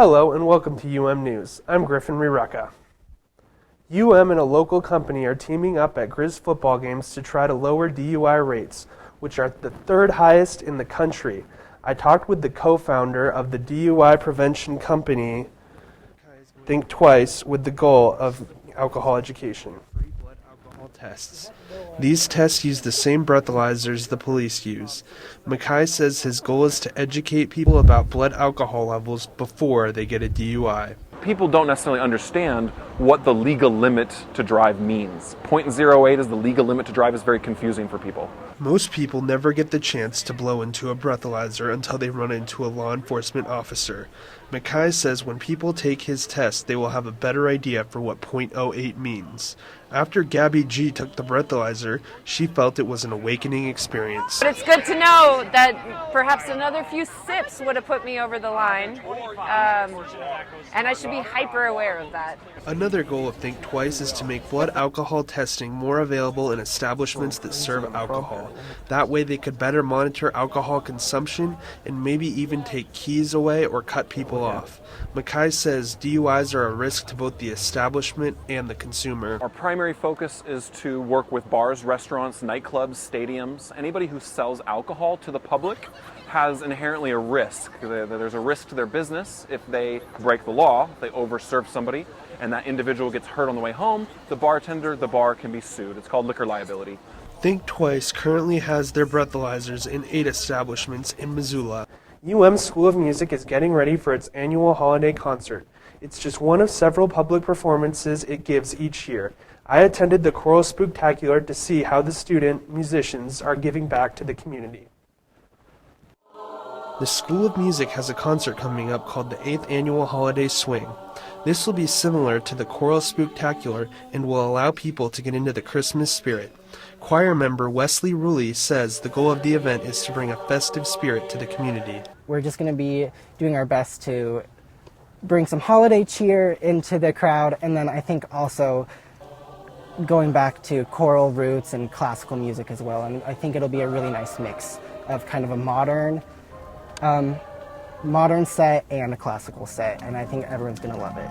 Hello and welcome to UM News. I'm Griffin Rerucha. UM and a local company are teaming up at Grizz football games to try to lower DUI rates, which are the third highest in the country. I talked with the co-founder of the DUI prevention company, Think Twice, with the goal of alcohol education. Free blood alcohol tests. These tests use the same breathalyzers the police use. Mackay says his goal is to educate people about blood alcohol levels before they get a DUI. People don't necessarily understand what the legal limit to drive means. 0.08 is the legal limit to drive is very confusing for people. Most people never get the chance to blow into a breathalyzer until they run into a law enforcement officer. Mackay says when people take his test, they will have a better idea for what 0.08 means. After Gabby G took the breathalyzer, she felt it was an awakening experience. But it's good to know that perhaps another few sips would have put me over the line, and I should be hyper aware of that. Another goal of Think Twice is to make blood alcohol testing more available in establishments that serve alcohol. That way they could better monitor alcohol consumption and maybe even take keys away or cut people off. Mackay says DUIs are a risk to both the establishment and the consumer. Our primary focus is to work with bars, restaurants, nightclubs, stadiums. Anybody who sells alcohol to the public has inherently a risk. There's a risk to their business if they break the law, if they overserve somebody, and that individual gets hurt on the way home. The bartender, the bar can be sued. It's called liquor liability. Think Twice currently has their breathalyzers in 8 establishments in Missoula. UM School of Music is getting ready for its annual holiday concert. It's just one of several public performances it gives each year. I attended the Choral Spooktacular to see how the student musicians are giving back to the community. The School of Music has a concert coming up called the 8th Annual Holiday Swing. This will be similar to the Choral Spooktacular and will allow people to get into the Christmas spirit. Choir member Wesley Ruley says the goal of the event is to bring a festive spirit to the community. We're just going to be doing our best to bring some holiday cheer into the crowd, and then I think also going back to choral roots and classical music as well. And I think it'll be a really nice mix of kind of a modern set and a classical set, and I think everyone's going to love it.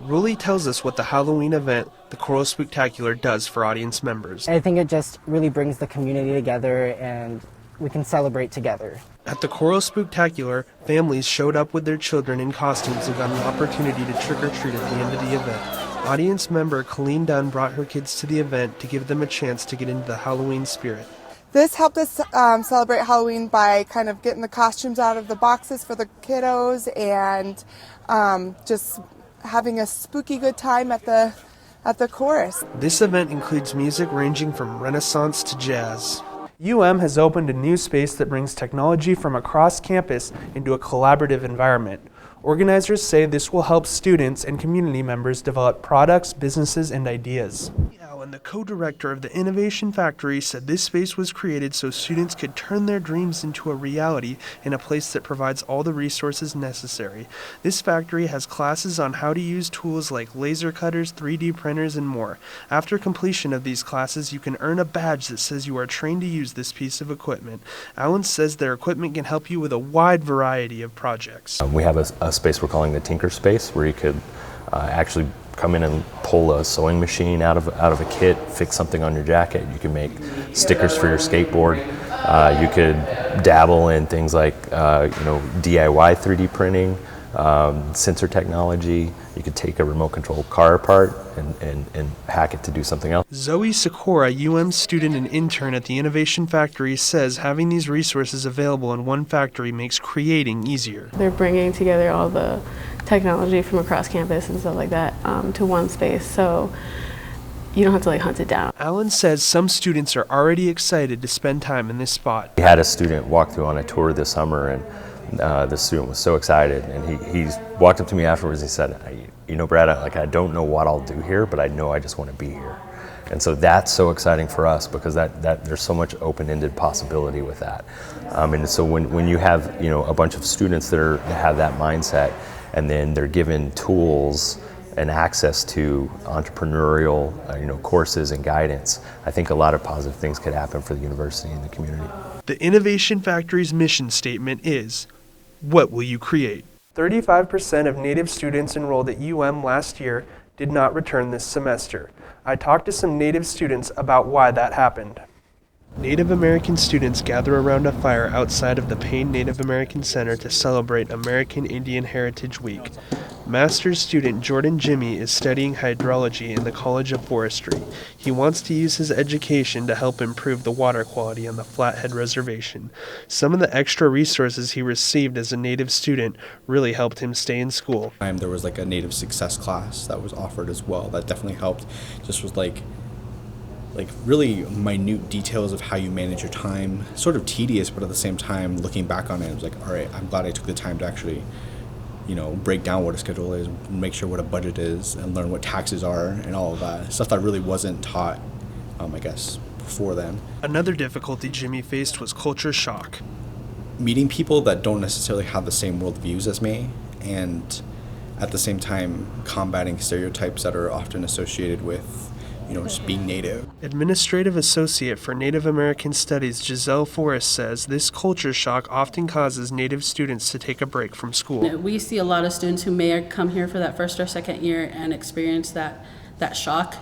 Ruley tells us what the Halloween event, the Choral Spooktacular, does for audience members. I think it just really brings the community together and we can celebrate together. At the Choral Spooktacular, families showed up with their children in costumes and got an opportunity to trick-or-treat at the end of the event. Audience member Colleen Dunn brought her kids to the event to give them a chance to get into the Halloween spirit. This helped us celebrate Halloween by kind of getting the costumes out of the boxes for the kiddos and just having a spooky good time at the chorus. This event includes music ranging from Renaissance to jazz. UM has opened a new space that brings technology from across campus into a collaborative environment. Organizers say this will help students and community members develop products, businesses, and ideas. And the co-director of the Innovation Factory said this space was created so students could turn their dreams into a reality in a place that provides all the resources necessary. This factory has classes on how to use tools like laser cutters, 3D printers, and more. After completion of these classes, you can earn a badge that says you are trained to use this piece of equipment. Allen says their equipment can help you with a wide variety of projects. We have a space we're calling the Tinker Space, where you could actually come in and pull a sewing machine out of a kit, fix something on your jacket. You can make stickers for your skateboard. You could dabble in things like DIY 3D printing, sensor technology. You could take a remote control car apart and hack it to do something else. Zoe Sikora, UM student and intern at the Innovation Factory, says having these resources available in one factory makes creating easier. They're bringing together all the technology from across campus and stuff like that to one space, so you don't have to hunt it down. Allen says some students are already excited to spend time in this spot. We had a student walk through on a tour this summer, and the student was so excited, and he walked up to me afterwards and he said, Brad, I don't know what I'll do here, but I know I just want to be here. And so that's so exciting for us because that there's so much open-ended possibility with that. And so when you have a bunch of students that have that mindset, and then they're given tools and access to entrepreneurial courses and guidance, I think a lot of positive things could happen for the university and the community. The Innovation Factory's mission statement is, what will you create? 35% of Native students enrolled at UM last year did not return this semester. I talked to some Native students about why that happened. Native American students gather around a fire outside of the Payne Native American Center to celebrate American Indian Heritage Week. Master's student Jordan Jimmy is studying hydrology in the College of Forestry. He wants to use his education to help improve the water quality on the Flathead Reservation. Some of the extra resources he received as a Native student really helped him stay in school. There was like a Native success class that was offered as well. That definitely helped. Just was like really minute details of how you manage your time. Sort of tedious, but at the same time, looking back on it, I was like, all right, I'm glad I took the time to actually, break down what a schedule is, make sure what a budget is, and learn what taxes are and all of that. Stuff that really wasn't taught, I guess, before then. Another difficulty Jimmy faced was culture shock. Meeting people that don't necessarily have the same worldviews as me, and at the same time combating stereotypes that are often associated with just being Native. Administrative Associate for Native American Studies Giselle Forrest says this culture shock often causes Native students to take a break from school. We see a lot of students who may come here for that first or second year and experience that shock,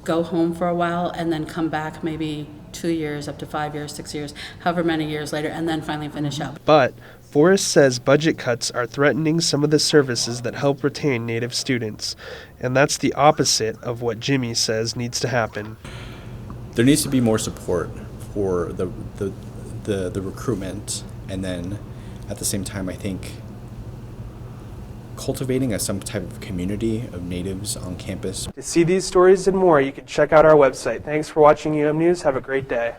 go home for a while, and then come back maybe 2 years, up to 5 years, 6 years, however many years later, and then finally finish up. But Forrest says budget cuts are threatening some of the services that help retain Native students, and that's the opposite of what Jimmy says needs to happen. There needs to be more support for the recruitment, and then at the same time, I think cultivating some type of community of Natives on campus. To see these stories and more, you can check out our website. Thanks for watching UM News. Have a great day.